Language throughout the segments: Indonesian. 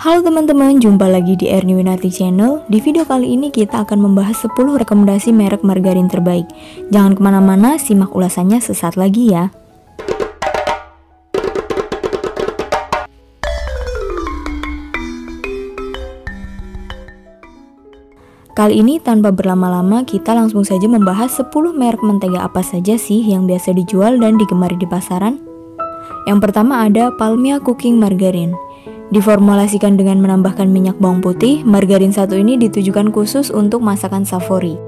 Halo teman-teman, jumpa lagi di Erni Winarti Channel. Di video kali ini kita akan membahas 10 rekomendasi merek margarin terbaik. Jangan kemana-mana, simak ulasannya sesaat lagi ya. Kali ini tanpa berlama-lama kita langsung saja membahas 10 merek mentega apa saja sih yang biasa dijual dan digemari di pasaran. Yang pertama ada Palmia Cooking Margarine. Diformulasikan dengan menambahkan minyak bawang putih, margarin satu ini ditujukan khusus untuk masakan savory.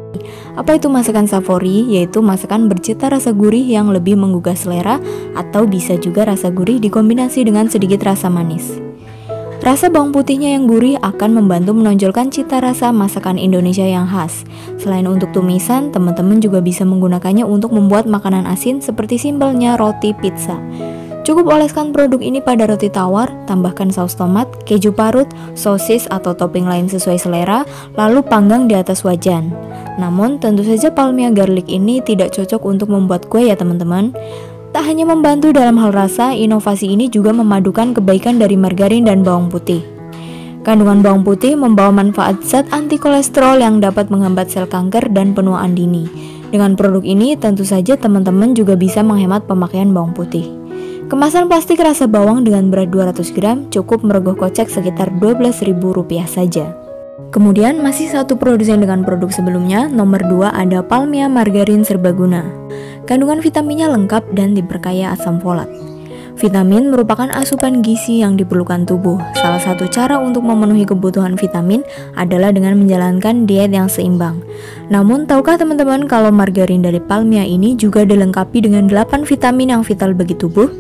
Apa itu masakan savory? Yaitu masakan bercita rasa gurih yang lebih menggugah selera, atau bisa juga rasa gurih dikombinasi dengan sedikit rasa manis. Rasa bawang putihnya yang gurih akan membantu menonjolkan cita rasa masakan Indonesia yang khas. Selain untuk tumisan, teman-teman juga bisa menggunakannya untuk membuat makanan asin seperti simpelnya roti pizza. Cukup oleskan produk ini pada roti tawar, tambahkan saus tomat, keju parut, sosis atau topping lain sesuai selera, lalu panggang di atas wajan. Namun tentu saja Palmia garlic ini tidak cocok untuk membuat kue ya teman-teman. Tak hanya membantu dalam hal rasa, inovasi ini juga memadukan kebaikan dari margarin dan bawang putih. Kandungan bawang putih membawa manfaat zat anti kolesterol yang dapat menghambat sel kanker dan penuaan dini. Dengan produk ini tentu saja teman-teman juga bisa menghemat pemakaian bawang putih. Kemasan plastik rasa bawang dengan berat 200 gram cukup merogoh kocek sekitar Rp12.000 saja. Kemudian masih satu produsen dengan produk sebelumnya, nomor 2 ada Palmia Margarin Serbaguna. Kandungan vitaminnya lengkap dan diperkaya asam folat. Vitamin merupakan asupan gizi yang diperlukan tubuh. Salah satu cara untuk memenuhi kebutuhan vitamin adalah dengan menjalankan diet yang seimbang. Namun, tahukah teman-teman kalau margarin dari Palmia ini juga dilengkapi dengan 8 vitamin yang vital bagi tubuh?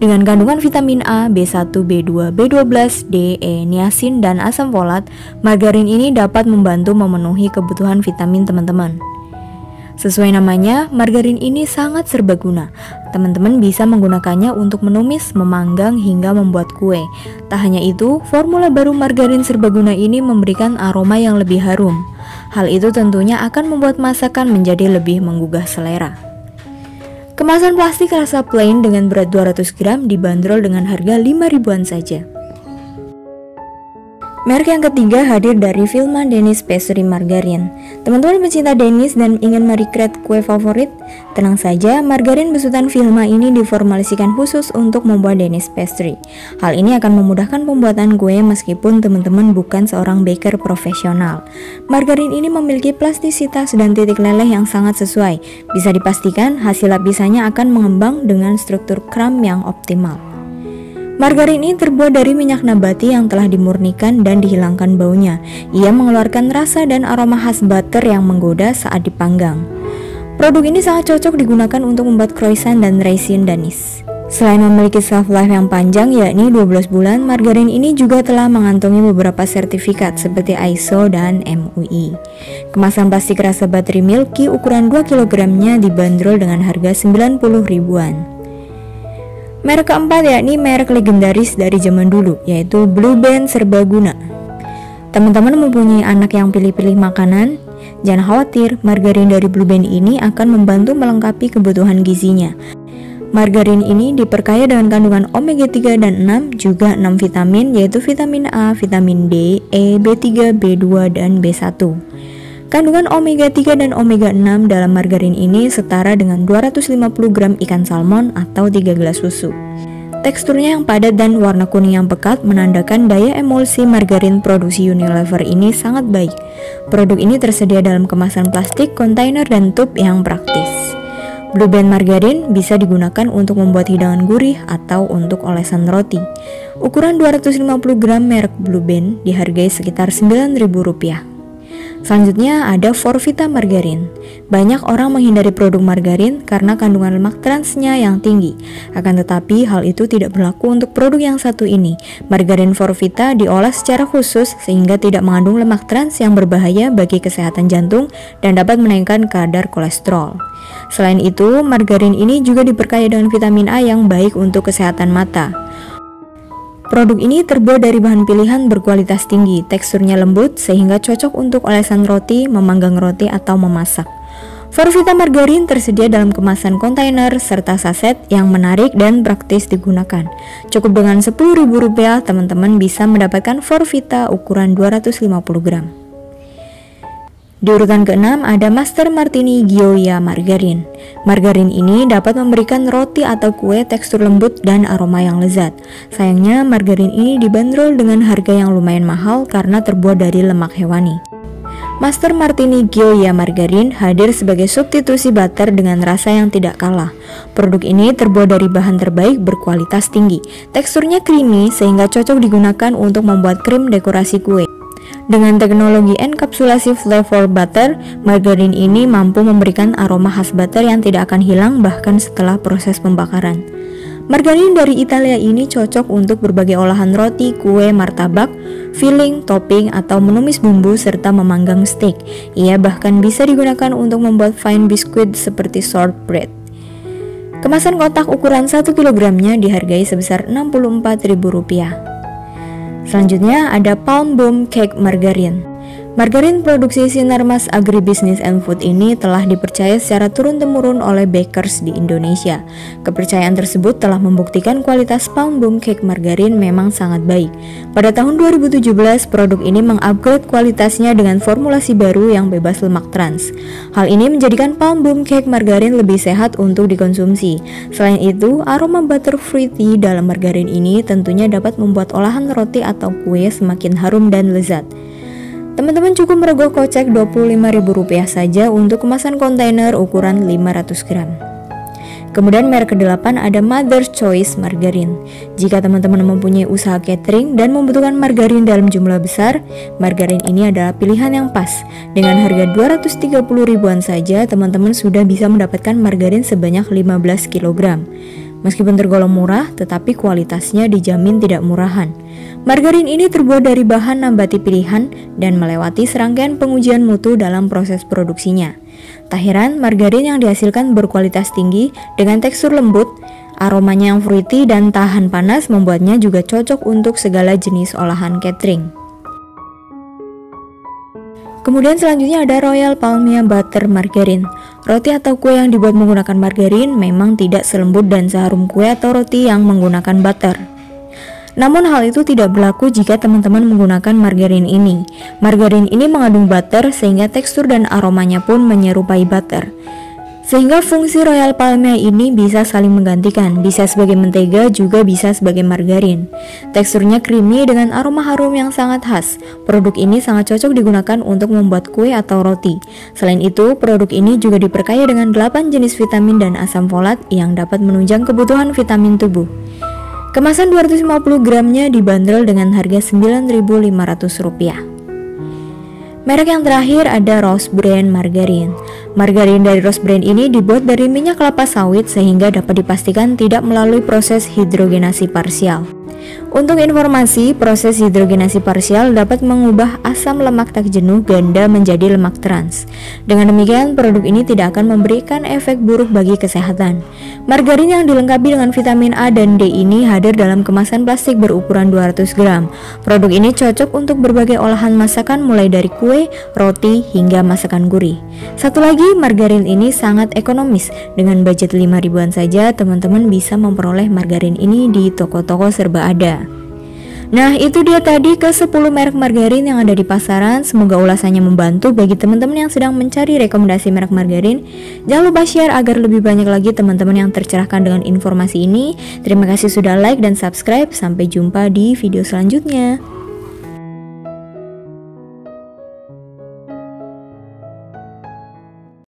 Dengan kandungan vitamin A, B1, B2, B12, D, E, niacin, dan asam folat, margarin ini dapat membantu memenuhi kebutuhan vitamin teman-teman. Sesuai namanya, margarin ini sangat serbaguna. Teman-teman bisa menggunakannya untuk menumis, memanggang, hingga membuat kue. Tak hanya itu, formula baru margarin serbaguna ini memberikan aroma yang lebih harum. Hal itu tentunya akan membuat masakan menjadi lebih menggugah selera. Kemasan plastik rasa plain dengan berat 200 gram dibanderol dengan harga 5.000-an saja. Merek yang ketiga hadir dari Vilma Danish Pastry Margarine. Teman-teman pecinta Danish dan ingin merecreate kue favorit? Tenang saja, margarin besutan Vilma ini diformulasikan khusus untuk membuat Danish pastry. Hal ini akan memudahkan pembuatan kue meskipun teman-teman bukan seorang baker profesional. Margarin ini memiliki plastisitas dan titik leleh yang sangat sesuai. Bisa dipastikan hasil lapisannya akan mengembang dengan struktur kram yang optimal. Margarin ini terbuat dari minyak nabati yang telah dimurnikan dan dihilangkan baunya. Ia mengeluarkan rasa dan aroma khas butter yang menggoda saat dipanggang. Produk ini sangat cocok digunakan untuk membuat croissant dan raisin Danish. Selain memiliki shelf life yang panjang yakni 12 bulan, margarin ini juga telah mengantongi beberapa sertifikat seperti ISO dan MUI. Kemasan plastik rasa buttery milky ukuran 2 kg-nya dibanderol dengan harga 90 ribuan. Merek keempat yakni merek legendaris dari zaman dulu, yaitu Blue Band Serbaguna. Teman-teman mempunyai anak yang pilih-pilih makanan? Jangan khawatir, margarin dari Blue Band ini akan membantu melengkapi kebutuhan gizinya. Margarin ini diperkaya dengan kandungan omega 3 dan 6, juga 6 vitamin, yaitu vitamin A, vitamin D, E, B3, B2, dan B1. Kandungan omega 3 dan omega 6 dalam margarin ini setara dengan 250 gram ikan salmon atau 3 gelas susu. Teksturnya yang padat dan warna kuning yang pekat menandakan daya emulsi margarin produksi Unilever ini sangat baik. Produk ini tersedia dalam kemasan plastik, kontainer, dan tub yang praktis. Blue Band margarin bisa digunakan untuk membuat hidangan gurih atau untuk olesan roti. Ukuran 250 gram merek Blue Band dihargai sekitar Rp9.000. Selanjutnya ada Forvita Margarin. Banyak orang menghindari produk margarin karena kandungan lemak transnya yang tinggi. Akan tetapi hal itu tidak berlaku untuk produk yang satu ini. Margarin Forvita diolah secara khusus sehingga tidak mengandung lemak trans yang berbahaya bagi kesehatan jantung dan dapat menaikkan kadar kolesterol. Selain itu, margarin ini juga diperkaya dengan vitamin A yang baik untuk kesehatan mata. Produk ini terbuat dari bahan pilihan berkualitas tinggi, teksturnya lembut sehingga cocok untuk olesan roti, memanggang roti, atau memasak. Forvita margarin tersedia dalam kemasan kontainer serta saset yang menarik dan praktis digunakan. Cukup dengan Rp10.000 teman-teman bisa mendapatkan Forvita ukuran 250 gram. Di urutan ke-6 ada Master Martini Gioia Margarin. Margarin ini dapat memberikan roti atau kue tekstur lembut dan aroma yang lezat. Sayangnya margarin ini dibanderol dengan harga yang lumayan mahal karena terbuat dari lemak hewani. Master Martini Gioia Margarin hadir sebagai substitusi butter dengan rasa yang tidak kalah. Produk ini terbuat dari bahan terbaik berkualitas tinggi. Teksturnya creamy sehingga cocok digunakan untuk membuat krim dekorasi kue. Dengan teknologi enkapsulasi flavor butter, margarin ini mampu memberikan aroma khas butter yang tidak akan hilang bahkan setelah proses pembakaran. Margarin dari Italia ini cocok untuk berbagai olahan roti, kue, martabak, filling, topping, atau menumis bumbu serta memanggang steak. Ia bahkan bisa digunakan untuk membuat fine biskuit seperti shortbread. Kemasan kotak ukuran 1 kg-nya dihargai sebesar Rp64.000. Selanjutnya ada Palm Bloom Cake Margarin. Margarin produksi Sinarmas Agribusiness and Food ini telah dipercaya secara turun-temurun oleh bakers di Indonesia. Kepercayaan tersebut telah membuktikan kualitas Palm Bloom Cake Margarin memang sangat baik. Pada tahun 2017, produk ini mengupgrade kualitasnya dengan formulasi baru yang bebas lemak trans. Hal ini menjadikan Palm Bloom Cake Margarin lebih sehat untuk dikonsumsi. Selain itu, aroma butter fruity dalam margarin ini tentunya dapat membuat olahan roti atau kue semakin harum dan lezat. Teman-teman cukup merogoh kocek Rp25.000 saja untuk kemasan kontainer ukuran 500 gram. Kemudian merek ke-8 ada Mother's Choice Margarin. Jika teman-teman mempunyai usaha catering dan membutuhkan margarin dalam jumlah besar, margarin ini adalah pilihan yang pas. Dengan harga Rp230.000-an saja, teman-teman sudah bisa mendapatkan margarin sebanyak 15 kg. Meskipun tergolong murah, tetapi kualitasnya dijamin tidak murahan. Margarin ini terbuat dari bahan nabati pilihan dan melewati serangkaian pengujian mutu dalam proses produksinya. Tak heran, margarin yang dihasilkan berkualitas tinggi dengan tekstur lembut, aromanya yang fruity dan tahan panas membuatnya juga cocok untuk segala jenis olahan catering. Kemudian selanjutnya ada Royal Palmia Butter Margarin. Roti atau kue yang dibuat menggunakan margarin memang tidak selembut dan seharum kue atau roti yang menggunakan butter. Namun hal itu tidak berlaku jika teman-teman menggunakan margarin ini. Margarin ini mengandung butter sehingga tekstur dan aromanya pun menyerupai butter. Sehingga fungsi Royal Palmia ini bisa saling menggantikan, bisa sebagai mentega juga bisa sebagai margarin. Teksturnya creamy dengan aroma harum yang sangat khas. Produk ini sangat cocok digunakan untuk membuat kue atau roti. Selain itu, produk ini juga diperkaya dengan 8 jenis vitamin dan asam folat yang dapat menunjang kebutuhan vitamin tubuh. Kemasan 250 gramnya dibanderol dengan harga Rp9.500. Merek yang terakhir ada Rose Brand Margarin. Margarin dari Rose Brand ini dibuat dari minyak kelapa sawit sehingga dapat dipastikan tidak melalui proses hidrogenasi parsial. Untuk informasi, proses hidrogenasi parsial dapat mengubah asam lemak tak jenuh ganda menjadi lemak trans. Dengan demikian, produk ini tidak akan memberikan efek buruk bagi kesehatan. Margarin yang dilengkapi dengan vitamin A dan D ini hadir dalam kemasan plastik berukuran 200 gram. Produk ini cocok untuk berbagai olahan masakan mulai dari kue, roti, hingga masakan gurih. Satu lagi, margarin ini sangat ekonomis. Dengan budget 5.000-an saja, teman-teman bisa memperoleh margarin ini di toko-toko serba ada. Nah, itu dia tadi ke-10 merek margarin yang ada di pasaran. Semoga ulasannya membantu bagi teman-teman yang sedang mencari rekomendasi merek margarin. Jangan lupa share agar lebih banyak lagi teman-teman yang tercerahkan dengan informasi ini. Terima kasih sudah like dan subscribe. Sampai jumpa di video selanjutnya.